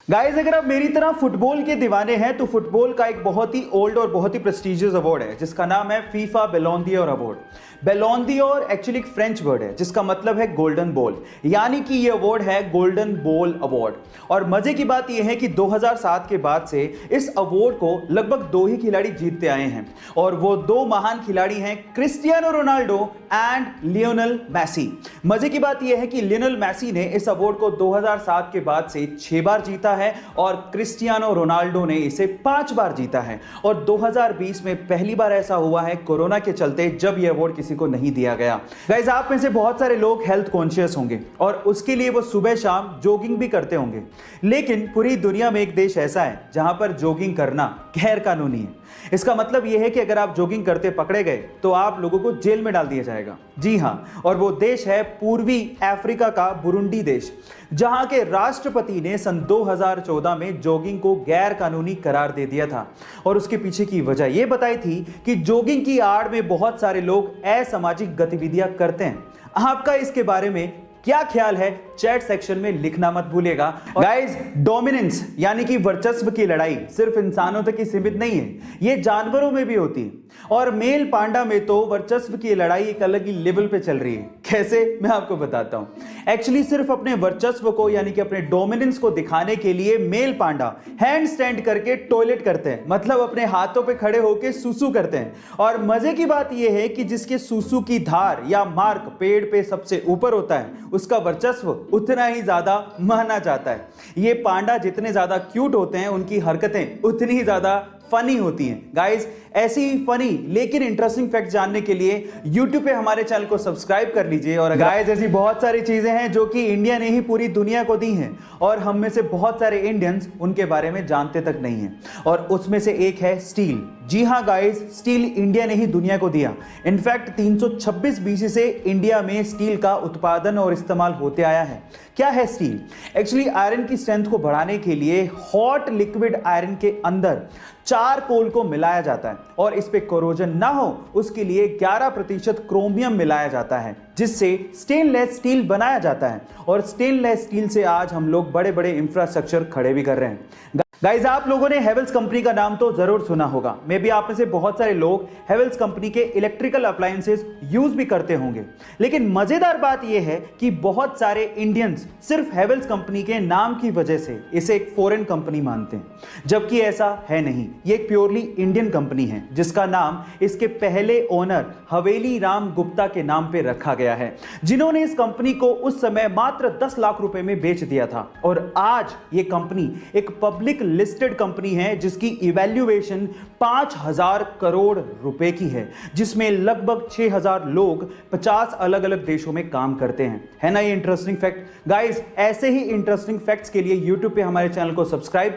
Guys, अगर आप मेरी तरह फुटबॉल के दीवाने हैं तो फुटबॉल का एक बहुत ही ओल्ड और बहुत ही प्रेस्टिजियस अवार्ड है जिसका नाम है FIFA Ballon d'Or award. Ballon d'Or actually एक फ्रेंच वर्ड है जिसका मतलब है गोल्डन बॉल, यानी कि ये अवार्ड है गोल्डन बॉल अवार्ड। और मजे की बात यह है कि 2007 के बाद से इस अवार्ड को लगभग दो ही खिलाड़ी जीतते आए हैं और वो दो महान खिलाड़ी हैं Cristiano Ronaldo and Lionel Messi. मजे की बात यह है कि लियोनेल मेसी ने इस अवार्ड को 2007 के बाद से 6 बार जीता है और क्रिस्टियानो रोनाल्डो ने इसे 5 बार जीता है। और 2020 में पहली बार ऐसा हुआ है कोरोना के चलते जब यह अवार्ड किसी को नहीं दिया गया। गाइस, आप में से बहुत सारे लोग हेल्थ कॉन्शियस होंगे और उसके लिए वो सुबह शाम जॉगिंग भी करते होंगे, लेकिन पूरी दुनिया में एक देश ऐसा है जहां पर जॉगिंग करना गैर कानूनी है। इसका मतलब यह है कि अगर आप जॉगिंग करते पकड़े गए तो आप लोगों को जेल में डाल दिया जाएगा। जी हां, और वो देश है पूर्वी अफ्रीका का बुरुंडी देश, जहां के राष्ट्रपति ने सन 2014 में जॉगिंग को गैर कानूनी करार दे दिया था। और उसके पीछे की वजह यह बताई थी कि जॉगिंग की आड़ में बहुत सारे लोग असामाजिक गतिविधियां करते हैं। आपका इसके बारे में क्या ख्याल है चैट सेक्शन में लिखना मत भूलिएगा। गाइस, डोमिनेंस यानी कि वर्चस्व की लड़ाई सिर्फ इंसानों तक ही सीमित नहीं है, ये जानवरों में भी होती है। और मेल पांडा में तो वर्चस्व की लड़ाई एक अलग ही लेवल पे चल रही है। कैसे, मैं आपको बताता हूं। एक्चुअली सिर्फ अपने वर्चस्व को यानी कि अपने डोमिनेंस को दिखाने के लिए मेल पांडा हैंड स्टैंड करके टॉयलेट करते हैं, मतलब अपने हाथों पे खड़े होकर सुसु करते हैं। और मजे की बात यह है कि जिसके सुसु की धार या मार्क पेड़ पे सबसे ऊपर होता है उसका वर्चस्व उतना ही ज्यादा माना जाता है। ये पांडा जितने ज्यादा क्यूट होते हैं उनकी हरकतें उतनी ही ज्यादा फनी होती हैं। गाइस, ऐसी ही फनी लेकिन इंटरेस्टिंग फैक्ट जानने के लिए YouTube पे हमारे चैनल को सब्सक्राइब कर लीजिए। और गाइस, ऐसी बहुत सारी चीजें हैं जो कि इंडिया ने ही पूरी दुनिया को दी हैं और हम में से बहुत सारे इंडियंस उनके बारे में जानते तक नहीं हैं। और उसमें से एक है स्टील। जी हां गाइस, स्टील इंडिया ने ही दुनिया को दिया। इनफैक्ट 326 BC से इंडिया में स्टील का उत्पादन और इस्तेमाल होते आया है। क्या है स्टील? एक्चुअली आयरन की स्ट्रेंथ को बढ़ाने के लिए हॉट लिक्विड आयरन के अंदर चारकोल को मिलाया जाता है और इस पे कोरोजन ना हो उसके लिए 11% क्रोमियम मिलाया जाता है, जिससे स्टेनलेस स्टील बनाया जाता है। और स्टेनलेस स्टील से आज हम लोग बड़े बड़े इंफ्रास्ट्रक्चर खड़े भी कर रहे हैं। गाइस, आप लोगों ने हेवेल्स कंपनी का नाम तो जरूर सुना होगा। मे बी आप में से बहुत सारे लोग हेवेल्स कंपनी के इलेक्ट्रिकल अप्लायंसेस यूज भी करते होंगे, लेकिन मजेदार बात यह है कि बहुत सारे इंडियंस सिर्फ हेवेल्स कंपनी के नाम की वजह से इसे एक फॉरेन कंपनी मानते हैं, जबकि ऐसा है नहीं। ये एक प्योरली इंडियन कंपनी है जिसका नाम इसके पहले ओनर हवेली राम गुप्ता के नाम पे रखा गया है, जिन्होंने इस कंपनी को उस समय मात्र 10 लाख रुपए में बेच दिया था। और आज ये कंपनी एक पब्लिक लिस्टेड कंपनी है जिसकी इवैल्यूएशन 5000 करोड़ रुपए की है, जिसमें लगभग 6000 लोग 50 अलग अलग देशों में काम करते हैं। है ना ये इंटरेस्टिंग फैक्ट? गाइस, ऐसे ही इंटरेस्टिंग फैक्ट्स के लिए YouTube पे हमारे चैनल को सब्सक्राइब